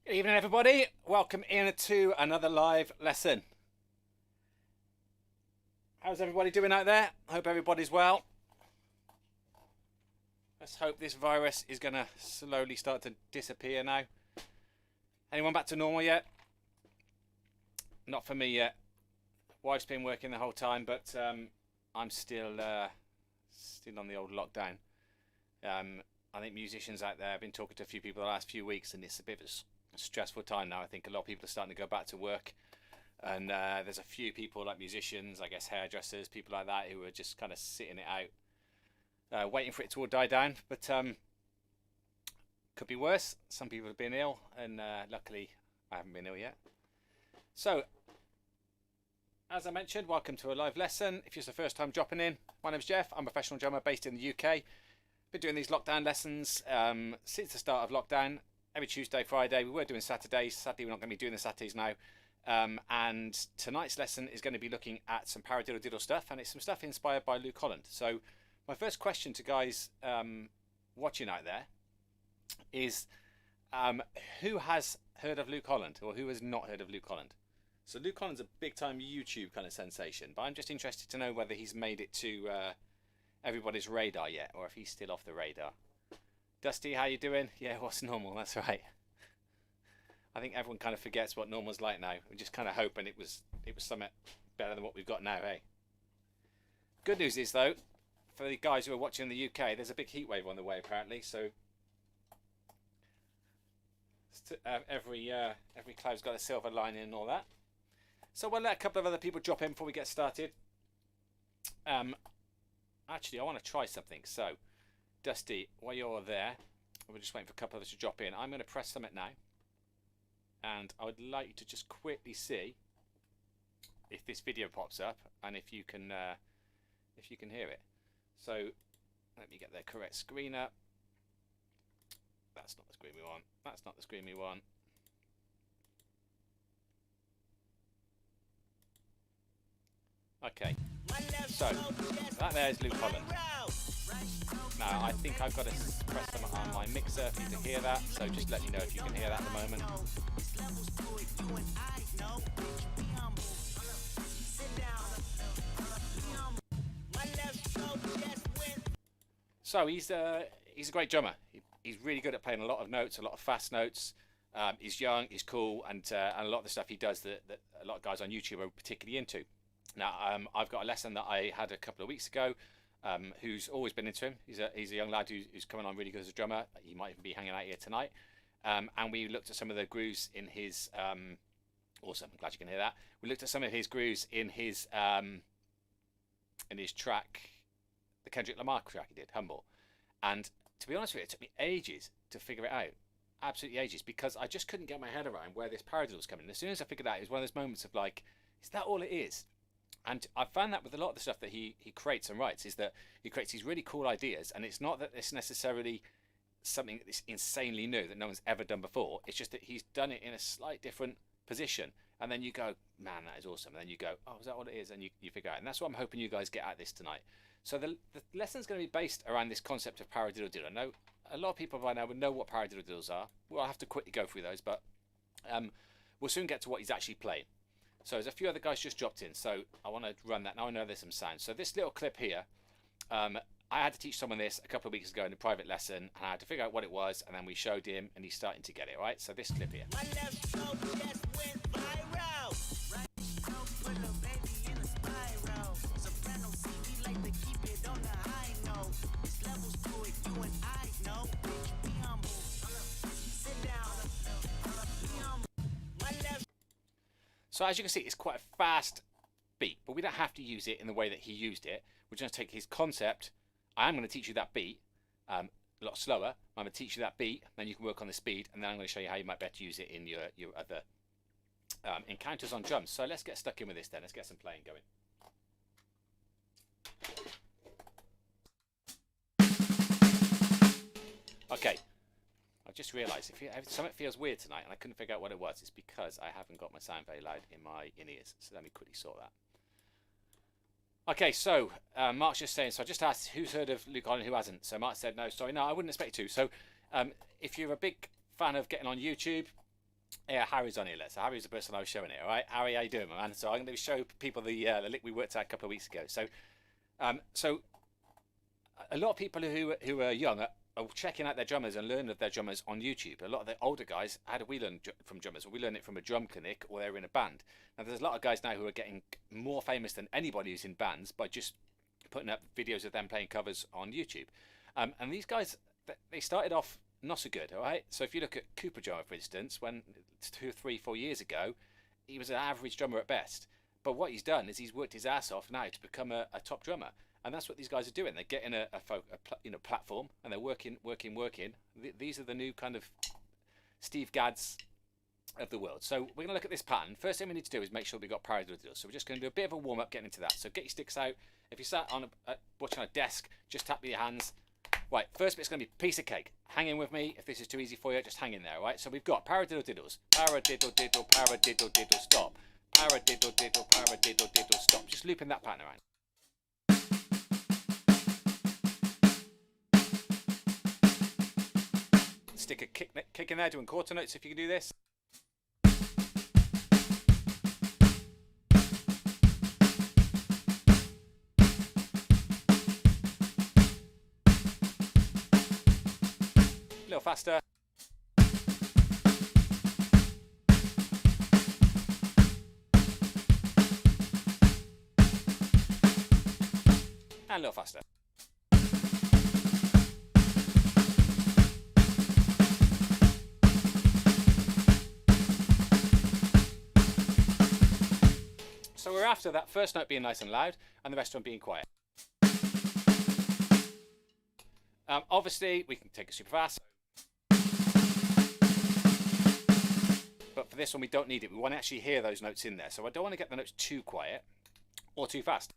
Good evening, everybody. Welcome in to another live lesson. How's everybody doing out there? Hope everybody's well. Let's hope this virus is going to slowly start to disappear now. Anyone back to normal yet? Not for me yet. Wife's been working the whole time, but I'm still on the old lockdown. I think musicians out there, I've been talking to a few people the last few weeks, and it's a bit of a stressful time now. I think a lot of people are starting to go back to work, and there's a few people like musicians, I guess hairdressers, people like that, who are just kind of sitting it out, waiting for it to all die down. But could be worse. Some people have been ill, and luckily I haven't been ill yet. So, as I mentioned, welcome to a live lesson. If it's the first time dropping in, my name's Geoff. I'm a professional drummer based in the UK. Been doing these lockdown lessons since the start of lockdown. Every Tuesday, Friday. We were doing Saturdays. Sadly, we're not going to be doing the Saturdays now. And tonight's lesson is going to be looking at some Paradiddle Diddle stuff, and it's some stuff inspired by Luke Holland. So my first question to guys watching out there is who has heard of Luke Holland, or who has not heard of Luke Holland? So Luke Holland's a big time YouTube kind of sensation, but I'm just interested to know whether he's made it to everybody's radar yet, or if he's still off the radar. Dusty, how you doing? Yeah, what's normal? That's right. I think everyone kind of forgets what normal's like now. We're just kind of hoping it was something better than what we've got now, hey? Good news is, though, for the guys who are watching in the UK, there's a big heat wave on the way, apparently. So every cloud's got a silver lining and all that. So we'll let a couple of other people drop in before we get started. Actually, I want to try something. So, Dusty, while you're there, we're just waiting for a couple of us to drop in. I'm going to press something now, and I would like you to just quickly see if this video pops up and if you can hear it. So, let me get the correct screen up. That's not the screen we want. That's not the screen we want. Okay, so that there is Luke Holland. Now I think I've got to press them on my mixer for you to hear that, so just let me know if you can hear that at the moment. So he's a great drummer. He's really good at playing a lot of notes, a lot of fast notes. He's young, he's cool, and a lot of the stuff he does that a lot of guys on YouTube are particularly into. Now, I've got a lesson that I had a couple of weeks ago, who's always been into him. He's a young lad who's coming on really good as a drummer. He might even be hanging out here tonight. And we looked at some of the grooves in his... awesome, I'm glad you can hear that. We looked at some of his grooves in his track, the Kendrick Lamar track he did, Humble. And to be honest with you, it took me ages to figure it out. Absolutely ages, because I just couldn't get my head around where this paradiddle was coming. And as soon as I figured out, it was one of those moments of like, is that all it is? And I found that with a lot of the stuff that he creates and writes, is that he creates these really cool ideas, and it's not that it's necessarily something that's insanely new that no one's ever done before. It's just that he's done it in a slight different position, and then you go, man, that is awesome. And then you go, oh, is that what it is? And you figure out. And that's what I'm hoping you guys get out of this tonight. So the lesson's going to be based around this concept of Paradiddle Diddle. I know a lot of people by now would know what Paradiddle Diddles are. We'll have to quickly go through those, but we'll soon get to what he's actually playing. So there's a few other guys just dropped in, so I want to run that. Now I know there's some sound. So this little clip here, I had to teach someone this a couple of weeks ago in a private lesson, and I had to figure out what it was, and then we showed him, and he's starting to get it, right? So this clip here. So as you can see, it's quite a fast beat, but we don't have to use it in the way that he used it. We're just going to take his concept. I am going to teach you that beat a lot slower. I'm going to teach you that beat, then you can work on the speed, and then I'm going to show you how you might better use it in your other encounters on drums. So let's get stuck in with this then. Let's get some playing going. Okay. I've just realised if something feels weird tonight and I couldn't figure out what it was, it's because I haven't got my sound very loud in my in-ears. So let me quickly sort that. Okay, so Mark's just saying, so I just asked who's heard of Luke Holland, who hasn't. So Mark said no, sorry, no, I wouldn't expect to. So if you're a big fan of getting on YouTube, Yeah, Harry's on here. So Harry's the person I was showing it. All right, Harry, how you doing, man? So I'm going to show people the lick we worked out a couple of weeks ago. So a lot of people who are young are checking out their drummers and learning of their drummers on YouTube. A lot of the older guys, how do we learn from drummers? Well, we learn it from a drum clinic, or they're in a band. Now, there's a lot of guys now who are getting more famous than anybody who's in bands by just putting up videos of them playing covers on YouTube. And these guys, they started off not so good, all right? So if you look at Cooper drummer, for instance, when 2, 3, 4 years ago, he was an average drummer at best. But what he's done is he's worked his ass off now to become a top drummer. And that's what these guys are doing. They're getting a platform, and they're working. These are the new kind of Steve Gadds of the world. So we're going to look at this pattern. First thing we need to do is make sure we've got Paradiddle Diddle. So we're just going to do a bit of a warm-up getting into that. So get your sticks out. If you sat on watching on a desk, just tap with your hands. Right, first bit's going to be piece of cake. Hang in with me. If this is too easy for you, just hang in there, right? So we've got Paradiddle Diddles. Paradiddle Diddle, Paradiddle Diddle, stop. Paradiddle Diddle, Paradiddle Diddle, stop. Just looping that pattern around. Stick a kick in there doing quarter notes if you can do this. A little faster. And a little faster. So we're after that first note being nice and loud and the rest of them being quiet. Obviously, we can take it super fast. But for this one, we don't need it. We want to actually hear those notes in there. So I don't want to get the notes too quiet or too fast.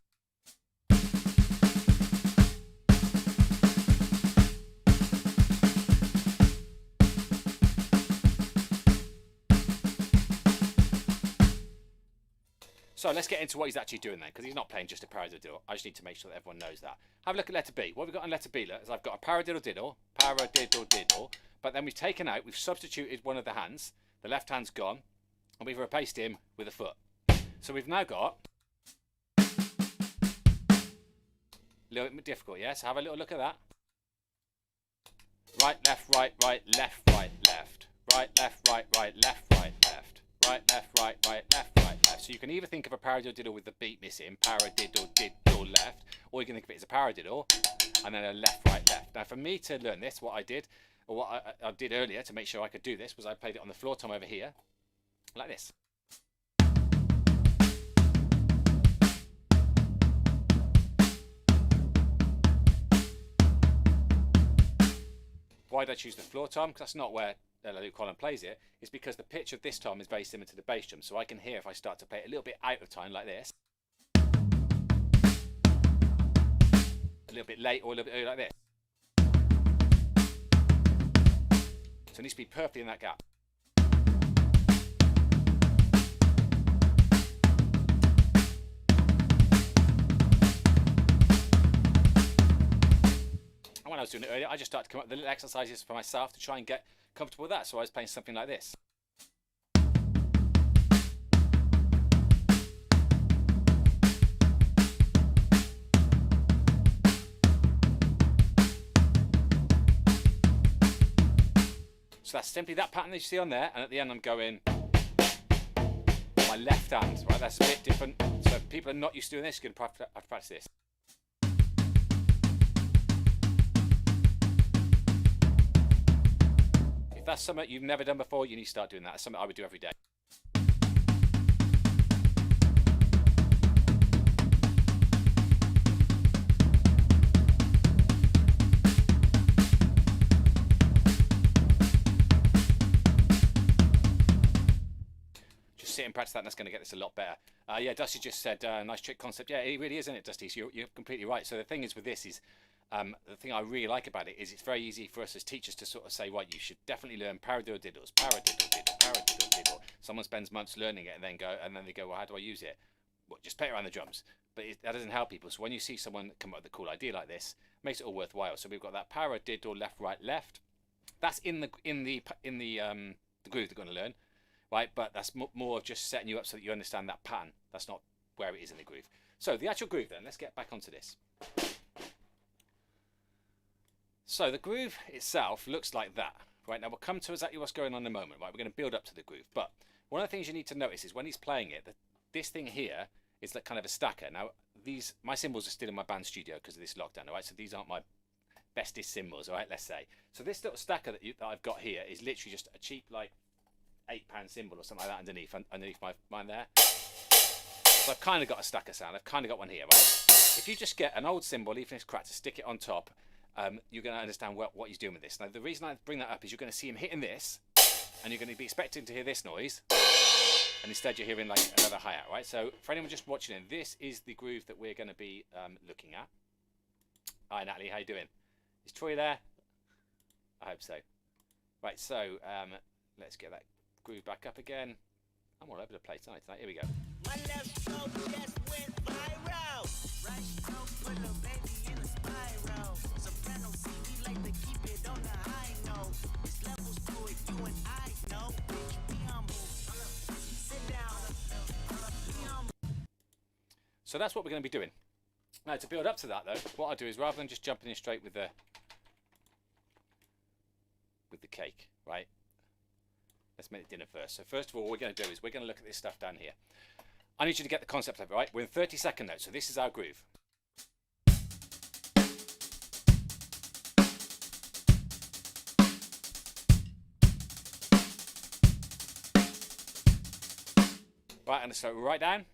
So let's get into what he's actually doing then, because he's not playing just a paradiddle diddle. I just need to make sure that everyone knows that. Have a look at letter B. What we've got on letter B is I've got a paradiddle diddle, paradiddle diddle, but then we've taken out, we've substituted one of the hands. The left hand's gone, and we've replaced him with a foot. So we've now got a little bit difficult, yes? Have a little look at that. Right, left, right, left, right, left. Right, left, right, left, right, left. Right, left, right, left, right, left. So you can either think of a paradiddle diddle with the beat missing, paradiddle diddle left, or you can think of it as a paradiddle and then a left, right, left. Now for me to learn this, what I did, or what I did earlier to make sure I could do this, was I played it on the floor tom over here, like this. Why did I choose the floor tom? Because that's not where Holland plays it. It's because the pitch of this tom is very similar to the bass drum, so I can hear if I start to play it a little bit out of time like this, a little bit late or a little bit early like this. So it needs to be perfectly in that gap. And when I was doing it earlier, I just started to come up with the little exercises for myself to try and get comfortable with that. So I was playing something like this. So that's simply that pattern that you see on there, and at the end I'm going my left hand, right? That's a bit different. So if people are not used to doing this, you're going to have to practice this. If that's something you've never done before, you need to start doing that. That's something I would do every day. Sit and practice that, and that's going to get this a lot better. Yeah, Dusty just said nice trick concept. Yeah, it really is, isn't it, Dusty? So you're completely right. So the thing is with this is the thing I really like about it is it's very easy for us as teachers to sort of say, right, you should definitely learn paradiddle diddles, paradiddle diddle, paradiddle diddle. Someone spends months learning it and then they go, well, how do I use it? Well, just play it around the drums. But that doesn't help people. So when you see someone come up with a cool idea like this, it makes it all worthwhile. So we've got that paradiddle left, right, left. That's in the groove they're going to learn. right? But that's more of just setting you up so that you understand that pattern. That's not where it is in the groove. So the actual groove then, let's get back onto this. So the groove itself looks like that, right? Now we'll come to exactly what's going on in a moment, right? We're going to build up to the groove. But one of the things you need to notice is when he's playing it, that this thing here is like kind of a stacker. Now my cymbals are still in my band studio because of this lockdown, all right? So these aren't my bestest cymbals, all right, let's say. So this little stacker that I've got here is literally just a cheap like £8 cymbal or something like that underneath mine there. So I've kind of got a stacker sound. I've kind of got one here, right? If you just get an old cymbal, even if it's cracked, to stick it on top, you're going to understand what he's doing with this. Now the reason I bring that up is you're going to see him hitting this, and you're going to be expecting to hear this noise, and instead you're hearing like another hi-hat, right? So for anyone just watching in, this is the groove that we're going to be looking at. Hi Natalie, how you doing? Is Troy there? I hope so. Right, so let's get that groove back up again. I'm all over the place tonight. Here we go. My left stroke just went viral. Right stroke put a baby in a spiral. Soprano C, we like to keep it on the high note. There's levels to it, you and I know. Be humble. Sit down. Be humble. So that's what we're going to be doing. Now to build up to that though, what I do is rather than just jumping in straight with the cake, right? Let's make the dinner first. So first of all, what we're going to do is we're going to look at this stuff down here. I need you to get the concept of it, right? We're in 30-second notes, so this is our groove. Right, I'm going to slow it right down.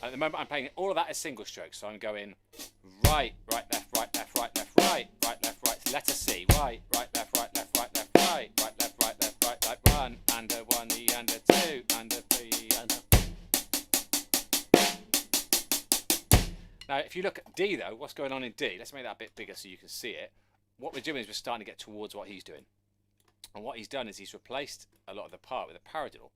At the moment I'm playing all of that as single strokes, so I'm going right, right, left, right, left, right, left, right, right, left, right, letter C, right, right, left, right, left, right, left, right, right, left, right, left, right, like 1 and a 1 E and a 2 and a 3 and a... Now if you look at D though, what's going on in D, let's make that a bit bigger so you can see it. What we're doing is we're starting to get towards what he's doing. And what he's done is he's replaced a lot of the part with a paradiddle.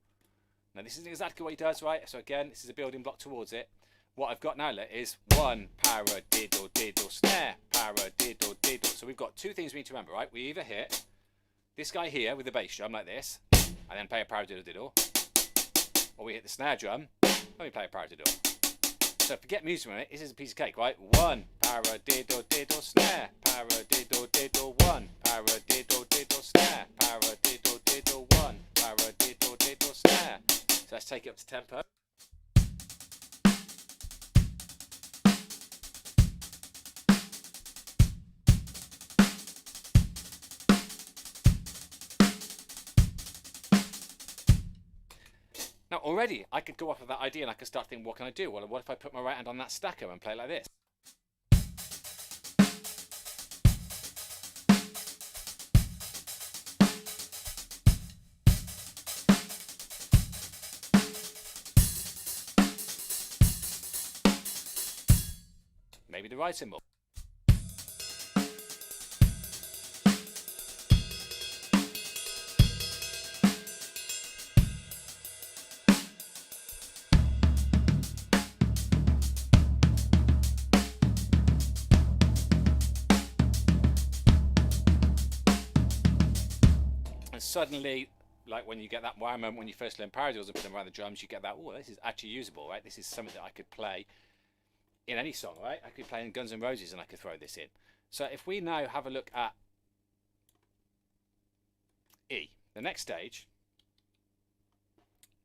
Now this isn't exactly what he does, right? So again, this is a building block towards it. What I've got now is 1 paradiddle diddle snare, paradiddle diddle. So we've got two things we need to remember, right? We either hit this guy here with the bass drum like this, and then play a paradiddle diddle, or we hit the snare drum, and we play a paradiddle. So forget music on it, this is a piece of cake, right? 1 paradiddle diddle snare, paradiddle diddle 1, paradiddle diddle snare, paradiddle diddle 1, paradiddle diddle snare. So let's take it up to tempo. Now already I could go off of that idea and I could start thinking, what can I do? Well, what if I put my right hand on that stacker and play like this? Maybe the right cymbal. And suddenly, like when you get that wow moment when you first learn paradiddles and put them around the drums, you get that, oh, this is actually usable, right? This is something that I could play in any song, right? I could play in Guns N' Roses and I could throw this in. So if we now have a look at E, the next stage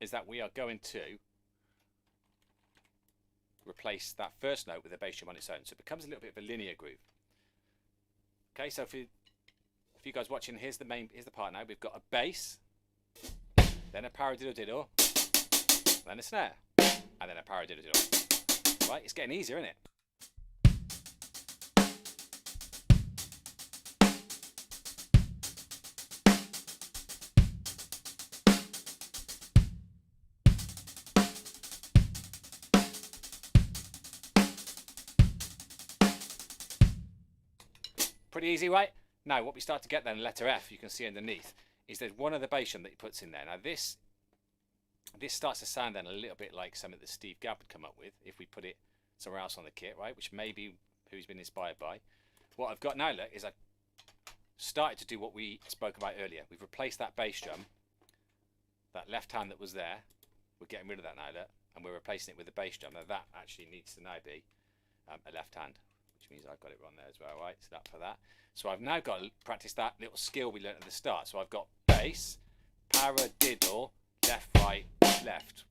is that we are going to replace that first note with a bass drum on its own. So it becomes a little bit of a linear groove. Okay, so for you guys watching, here's the part now. We've got a bass, then a paradiddle diddle, then a snare, and then a paradiddle diddle. Right, it's getting easier, isn't it? Pretty easy, right? Now, what we start to get then, letter F, you can see underneath, is there's one of the bass drum that he puts in there. Now, this starts to sound then a little bit like something that Steve Gadd would come up with if we put it somewhere else on the kit, right? Which may be who he's been inspired by. What I've got now, look, is I've started to do what we spoke about earlier. We've replaced that bass drum, that left hand that was there. We're getting rid of that now, look, and we're replacing it with the bass drum. Now that actually needs to now be a left hand, which means I've got it wrong there as well, right? So that for that. So I've now got to practice that little skill we learned at the start. So I've got bass, paradiddle, left, right, left.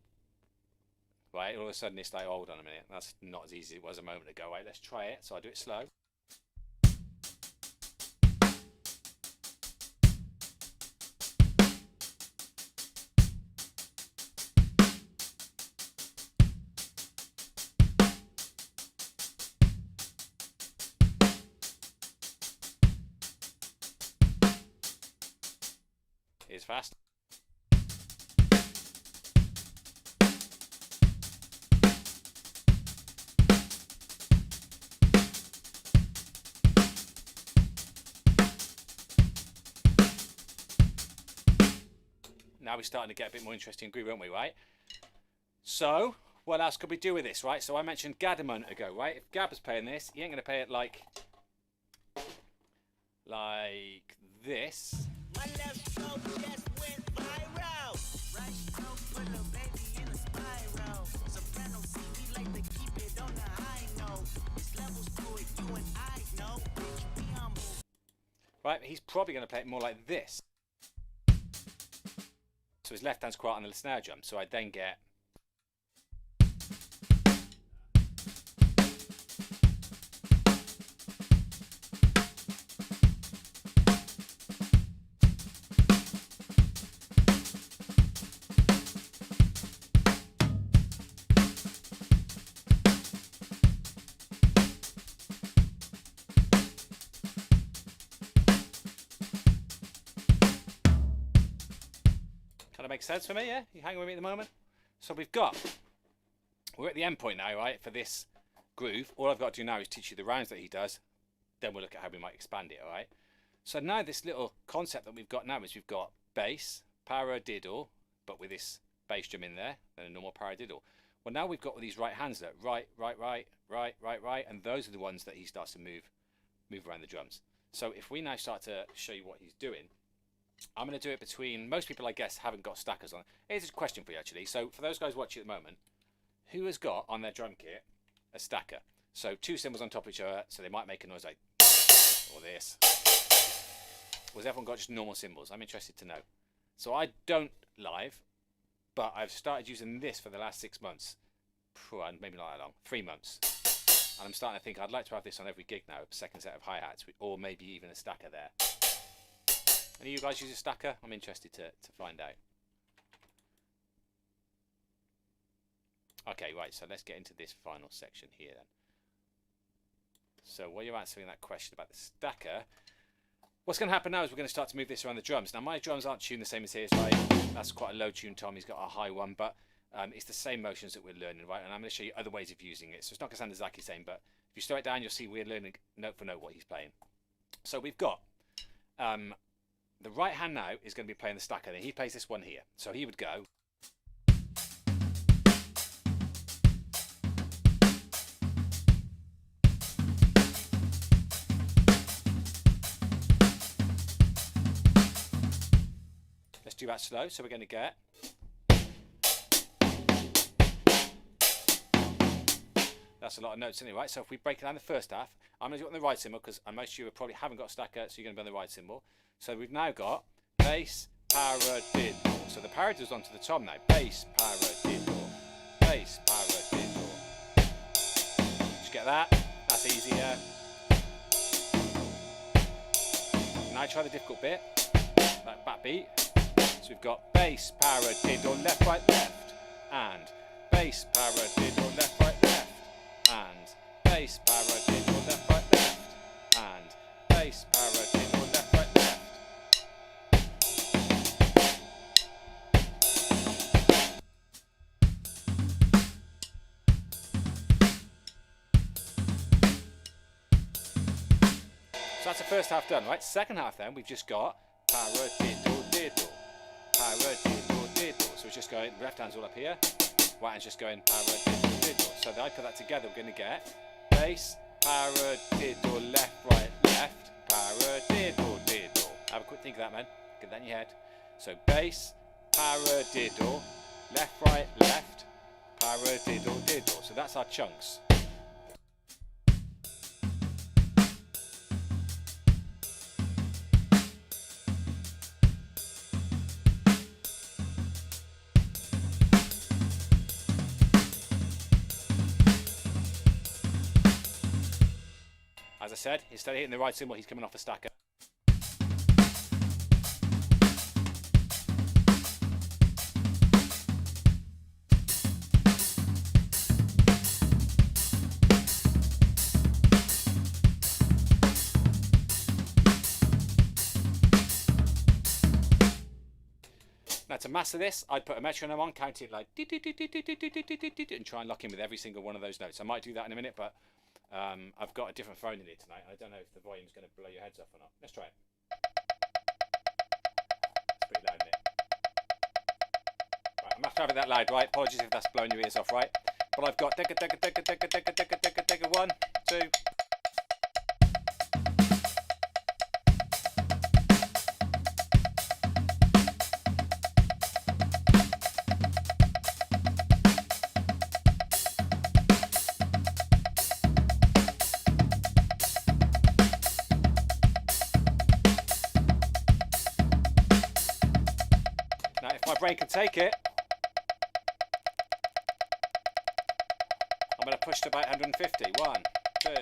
Right, all of a sudden it's like, hold on a minute, that's not as easy as it was a moment ago. Right, let's try it. So I do it slow. It's fast. Now we're starting to get a bit more interesting groove, aren't we, right? So, what else could we do with this, right? So I mentioned Gad a moment ago, right? If Gab was playing this, he ain't going to play it like this. My left stroke just went viral. Right stroke put a baby in a spiral. Soprano C, we like to keep it on the high note. There's levels to it, you and I know. Bitch, be humble. Right, he's probably going to play it more like this. So his left hand's quiet on the snare drum. So I then get. Makes sense for me, yeah? You hanging with me at the moment? So we're at the end point now, right, for this groove. All I've got to do now is teach you the rounds that he does. Then we'll look at how we might expand it, all right? So now this little concept that we've got now is we've got bass, paradiddle, but with this bass drum in there, then a normal paradiddle. Well, now we've got all these right hands that right, and those are the ones that he starts to move around the drums. So if we now start to show you what he's doing, I'm going to do it between, most people I guess haven't got stackers on. Here's a question for you actually. So for those guys watching at the moment, who has got on their drum kit a stacker? So two cymbals on top of each other, so they might make a noise like, or this. Or has everyone got just normal cymbals? I'm interested to know. So I don't live, but I've started using this for the last 6 months. Maybe not that long, 3 months. And I'm starting to think I'd like to have this on every gig now, a second set of hi-hats, or maybe even a stacker there. Any of you guys use a stacker? I'm interested to find out. Okay, right, so let's get into this final section here then. So while you're answering that question about the stacker, what's going to happen now is we're going to start to move this around the drums. Now my drums aren't tuned the same as his, right? That's quite a low tune tom, he's got a high one, but it's the same motions that we're learning, right? And I'm going to show you other ways of using it. So it's not going to sound exactly the same, but if you slow it down, you'll see we're learning note for note what he's playing. So we've got... the right hand now is going to be playing the stacker. Then he plays this one here. So he would go. Let's do that slow. So we're going to get. That's a lot of notes anyway, right? So if we break it down the first half, I'm going to do it on the right cymbal because most of you probably haven't got a stacker, so you're going to be on the right cymbal. So we've now got bass, paradiddle. So the paradiddle's onto the tom now. Bass, paradiddle, bass, paradiddle. Did you get that? That's easier. Now try the difficult bit, that back beat. So we've got bass, paradiddle, left, right, left, and bass, paradiddle, left, right, left, and bass, paradiddle, left, right, left, and bass, paradiddle, left, right, left. So that's the first half done, right? Second half then, we've just got paradiddle diddle, paradiddle diddle. So it's just going, left hand's all up here, right hand's just going paradiddle diddle. So that I put that together, we're going to get bass, paradiddle, left, right, left, paradiddle, diddle. Have a quick think of that, man. Get that in your head. So bass, paradiddle, left, right, left, paradiddle, diddle. So that's our chunks. As I said, instead of hitting the right cymbal, he's coming off a stacker. Now to master this, I'd put a metronome on, count it like and try and lock in with every single one of those notes. I might do that in a minute, but I've got a different phone in here tonight. I don't know if the volume's going to blow your heads off or not. Let's try it. It's pretty loud, isn't it? Right, I'm going to have to have it that loud, right? Apologies if that's blowing your ears off, right? But I've got digga, digga, digga, digga, digga, digga, digga, digga, 1, 2. Now, if my brain can take it, I'm going to push to about 150. 1, 2.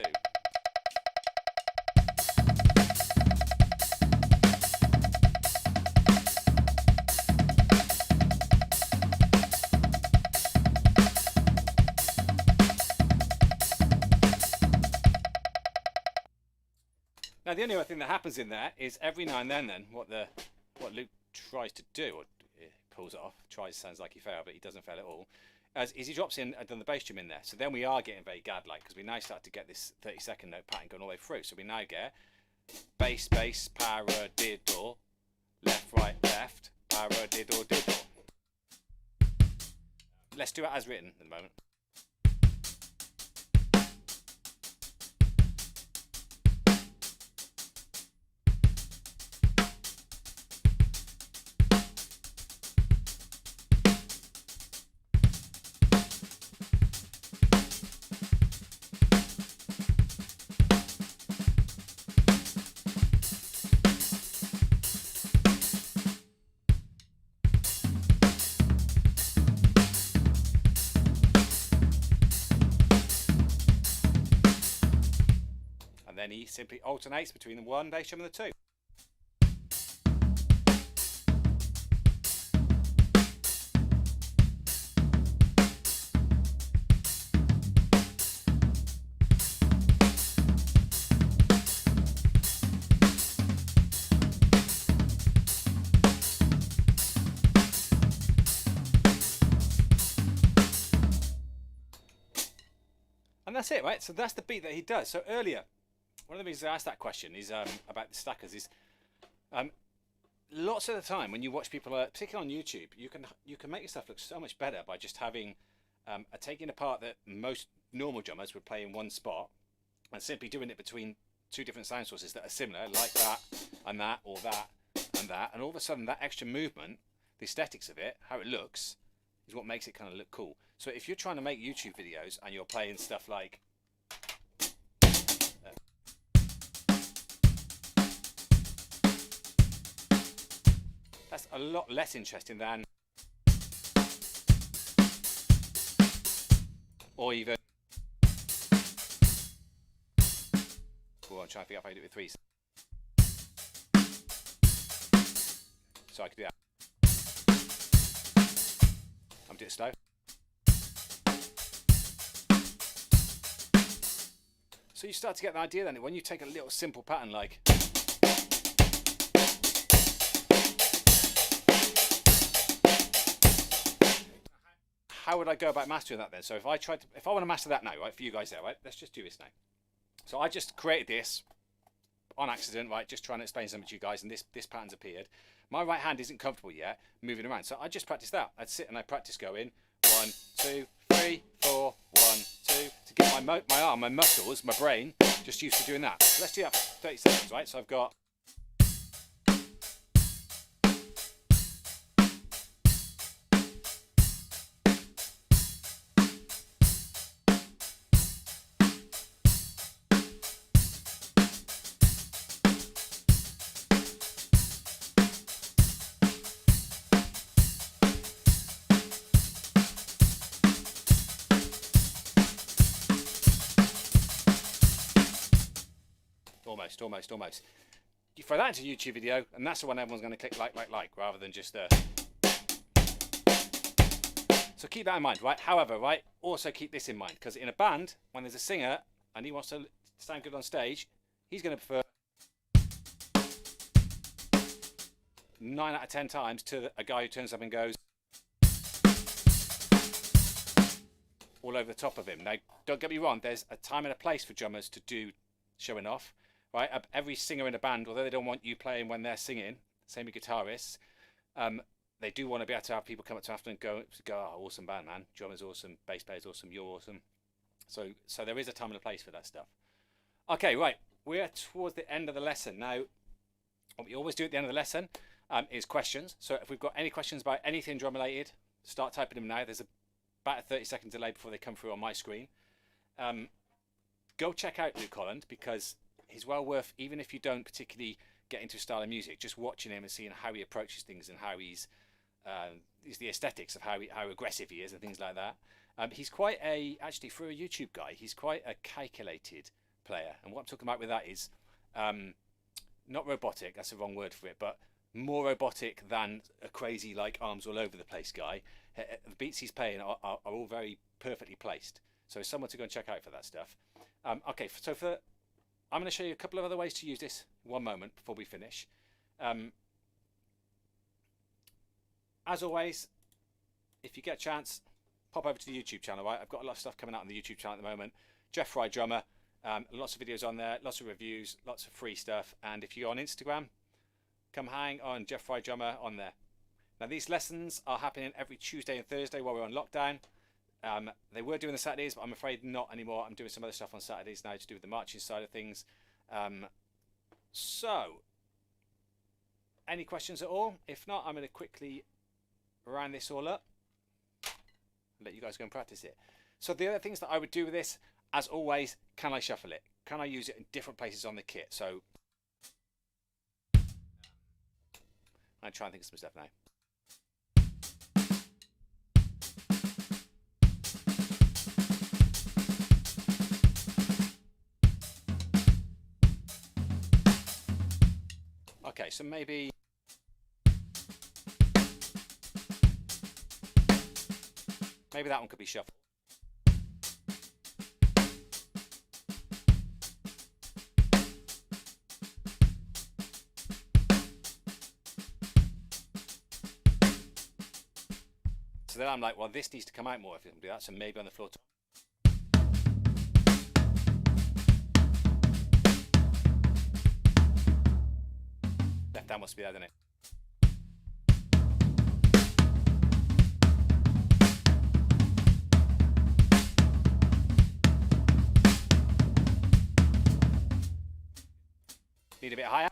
Now, the only other thing that happens in there is every now and then what Luke tries to do, or pulls it off, tries, sounds like he failed, but he doesn't fail at all, is he drops in the bass drum in there. So then we are getting very gad-like, because we now start to get this 30-second note pattern going all the way through. So we now get bass, bass, paradiddle, left, right, left, paradiddle, diddle. Let's do it as written at the moment. Then he simply alternates between the 1 bass drum and the 2. And that's it, right? So that's the beat that he does. So earlier, one of the reasons I asked that question is about the stackers is lots of the time when you watch people, particularly on YouTube, you can make yourself look so much better by just having taking a part that most normal drummers would play in one spot and simply doing it between 2 different sound sources that are similar, like that and that, or that and that, and all of a sudden that extra movement, the aesthetics of it, how it looks, is what makes it kind of look cool. So if you're trying to make YouTube videos and you're playing stuff like that's a lot less interesting than, or even, oh, I'm trying to figure out if I do it with 3s. So I could do that. I'm doing it slow. So you start to get the idea then that when you take a little simple pattern like, how would I go about mastering that then? So if I want to master that now, right, for you guys there, right, let's just do this now. So I just created this on accident, right, just trying to explain something to you guys, and this pattern's appeared. My right hand isn't comfortable yet moving around, so I just practice that. I'd sit and I practice going 1, 2, 3, 4, 1, my arm, my muscles, my brain, just used to doing that. So let's do that for 30 seconds, right? So I've got... Almost. You throw that into a YouTube video, and that's the one everyone's going to click like, rather than just So keep that in mind, right? However, right, also keep this in mind, because in a band, when there's a singer and he wants to sound good on stage, he's going to prefer 9 out of 10 times to a guy who turns up and goes all over the top of him. Now, don't get me wrong, there's a time and a place for drummers to do showing off. Right, every singer in a band, although they don't want you playing when they're singing, same with guitarists, they do want to be able to have people come up to after and go, oh, awesome band, man, drummer's awesome, bass player's awesome, you're awesome. So there is a time and a place for that stuff. Okay, right, we're towards the end of the lesson. Now, what we always do at the end of the lesson is questions. So if we've got any questions about anything drum related, start typing them now. There's about a 30-second delay before they come through on my screen. Go check out Luke Holland, because he's well worth, even if you don't particularly get into a style of music, just watching him and seeing how he approaches things and how he's the aesthetics of how aggressive he is and things like that. He's quite actually for a YouTube guy, he's quite a calculated player. And what I'm talking about with that is not robotic, that's the wrong word for it, but more robotic than a crazy like arms all over the place guy. The beats he's playing are all very perfectly placed. So someone to go and check out for that stuff. Okay, so I'm going to show you a couple of other ways to use this. One moment before we finish. As always, if you get a chance, pop over to the YouTube channel. Right, I've got a lot of stuff coming out on the YouTube channel at the moment. Geoff Fry Drummer, lots of videos on there, lots of reviews, lots of free stuff. And if you're on Instagram, come hang on Geoff Fry Drummer on there. Now these lessons are happening every Tuesday and Thursday while we're on lockdown. They were doing the Saturdays, but I'm afraid not anymore. I'm doing some other stuff on Saturdays now to do with the marching side of things. So, any questions at all? If not, I'm going to quickly round this all up and let you guys go and practice it. So the other things that I would do with this, as always, can I shuffle it? Can I use it in different places on the kit? So, I'm trying to think of some stuff now. Okay, so maybe that one could be shuffled. So then I'm like, well, this needs to come out more if it can do that, so maybe on the floor top. Left hand must be there, doesn't it? Need a bit higher.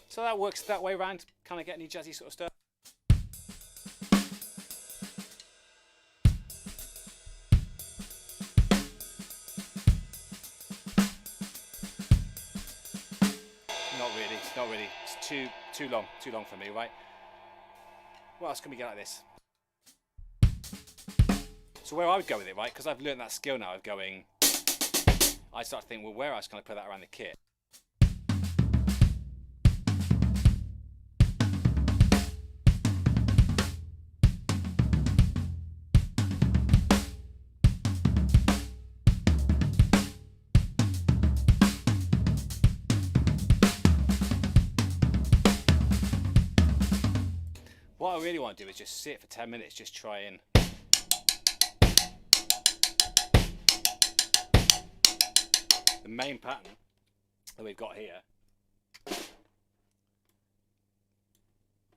So that works that way around. Kind of get any jazzy sort of stuff. Not really. It's too long for me, right? What else can we get like this? So where I would go with it, right? Because I've learned that skill now of going. I start to think, well, where else can I put that around the kit? what I really want to do is just sit for 10 minutes, just try and the main pattern that we've got here.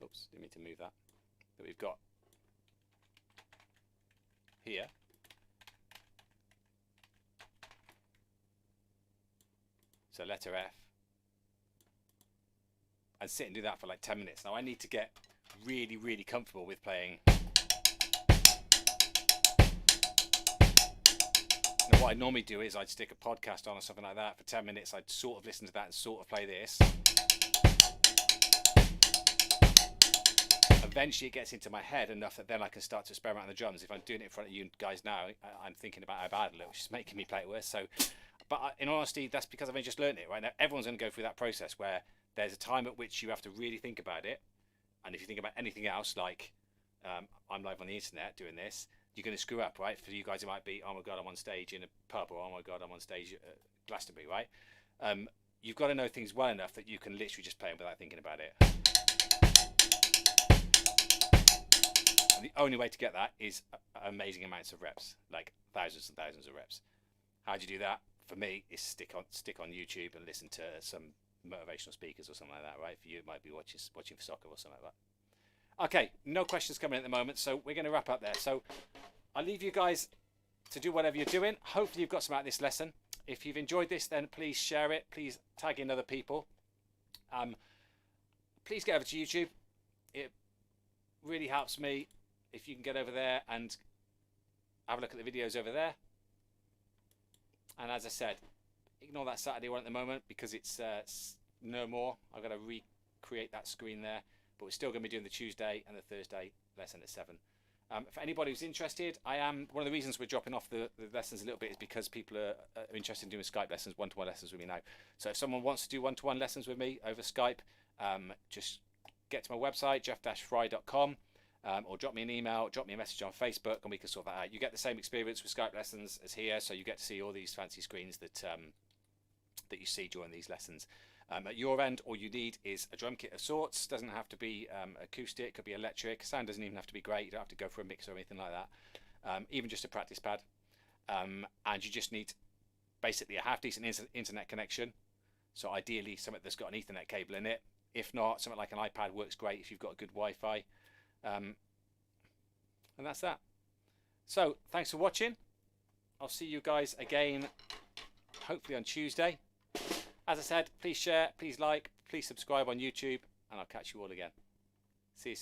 Oops, didn't mean to move that. That we've got here. So letter F. And sit and do that for like 10 minutes. Now I need to get really, really comfortable with playing. Now what I normally do is I'd stick a podcast on or something like that for 10 minutes. I'd sort of listen to that and sort of play this. Eventually it gets into my head enough that then I can start to experiment on the drums. If I'm doing it in front of you guys now, I'm thinking about how bad it looks, which is making me play it worse. So, but in honesty, that's because I've only just learned it. Right now, everyone's going to go through that process where there's a time at which you have to really think about it. And if you think about anything else, like I'm live on the internet doing this, you're going to screw up, right? For you guys, it might be, oh my God, I'm on stage in a pub, or oh my God, I'm on stage at Glastonbury, right? You've got to know things well enough that you can literally just play them without thinking about it. And the only way to get that is amazing amounts of reps, like thousands and thousands of reps. How do you do that? For me, is stick on YouTube and listen to some motivational speakers or something like that, right? For you, it might be watching for soccer or something like that. Okay, no questions coming in at the moment, so we're going to wrap up there. So I'll leave you guys to do whatever you're doing. Hopefully you've got some out of this lesson. If you've enjoyed this, then please share it. Please tag in other people. Please get over to YouTube. It really helps me if you can get over there and have a look at the videos over there. And as I said, ignore that Saturday one at the moment because it's no more. I've got to recreate that screen there. But we're still going to be doing the Tuesday and the Thursday lesson at 7. For anybody who's interested, one of the reasons we're dropping off the lessons a little bit is because people are interested in doing Skype lessons, one-to-one lessons with me now. So if someone wants to do one-to-one lessons with me over Skype, just get to my website, geoff-fry.com, or drop me an email, drop me a message on Facebook, and we can sort that out. You get the same experience with Skype lessons as here, so you get to see all these fancy screens that you see during these lessons. At your end, all you need is a drum kit of sorts. Doesn't have to be acoustic, could be electric. Sound doesn't even have to be great. You don't have to go for a mixer or anything like that. Even just a practice pad. And you just need basically a half decent internet connection. So ideally something that's got an Ethernet cable in it. If not, something like an iPad works great if you've got a good Wi-Fi. And that's that. So thanks for watching. I'll see you guys again, hopefully on Tuesday. As I said, please share, please like, please subscribe on YouTube, and I'll catch you all again. See you soon.